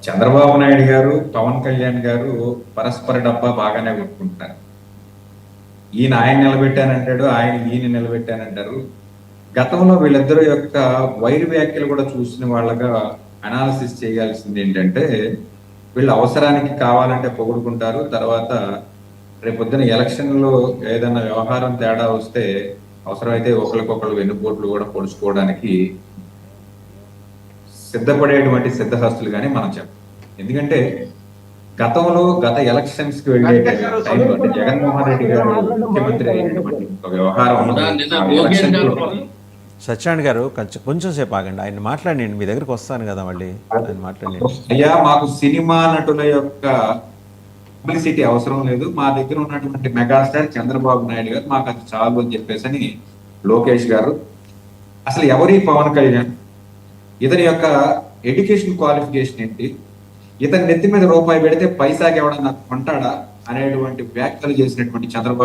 చంద్రబాబు నాయుడు గారు, పవన్ కళ్యాణ్ గారు పరస్పర డబ్బా బాగానే కొట్టుకుంటున్నారు. ఈయన ఆయన నిలబెట్టానంటాడు, ఆయన ఈయన నిలబెట్టానంటారు. గతంలో వీళ్ళిద్దరు యొక్క వైరు వ్యాఖ్యలు కూడా చూసిన వాళ్ళగా అనాలిసిస్ చేయాల్సింది ఏంటంటే, వీళ్ళు అవసరానికి కావాలంటే పొగుడుకుంటారు. తర్వాత రేపొద్దున ఎలక్షన్లో ఏదైనా వ్యవహారం తేడా వస్తే అవసరమైతే ఒకరికొకరు వెన్నుపోట్లు కూడా పొడుచుకోవడానికి సిద్ధపడేటువంటి సిద్ధహస్తులు కానీ మనం చెప్పం. ఎందుకంటే గత ఎలక్షన్స్ కి వెళ్ళే టైంలో అంటే జగన్మోహన్ రెడ్డి గారు ముఖ్యమంత్రి అయినటువంటి ఒక వ్యవహారం సత్యనారాయణ గారు కొంచెం సేపు ఆగండి, ఆయన మాట్లాడండి, మీ దగ్గరకు వస్తాను కదా మళ్ళీ ఆయన మాట్లాడండి. అయ్యా, మాకు సినిమా నటుల యొక్క పబ్లిసిటీ అవసరం లేదు, మా దగ్గర ఉన్నటువంటి మెగాస్టార్ చంద్రబాబు నాయుడు గారు మాకు అది చాలు అని చెప్పేసి అని లోకేష్ గారు. అసలు ఎవరి పవన్ కళ్యాణ్, ఇతని యొక్క ఎడ్యుకేషన్ క్వాలిఫికేషన్ ఏంటి, ఇతని నెత్తి మీద రూపాయి పెడితే పైసాకి ఎవడన్నా కొంటాడా అనేటువంటి వ్యాఖ్యలు చేసినటువంటి చంద్రబాబు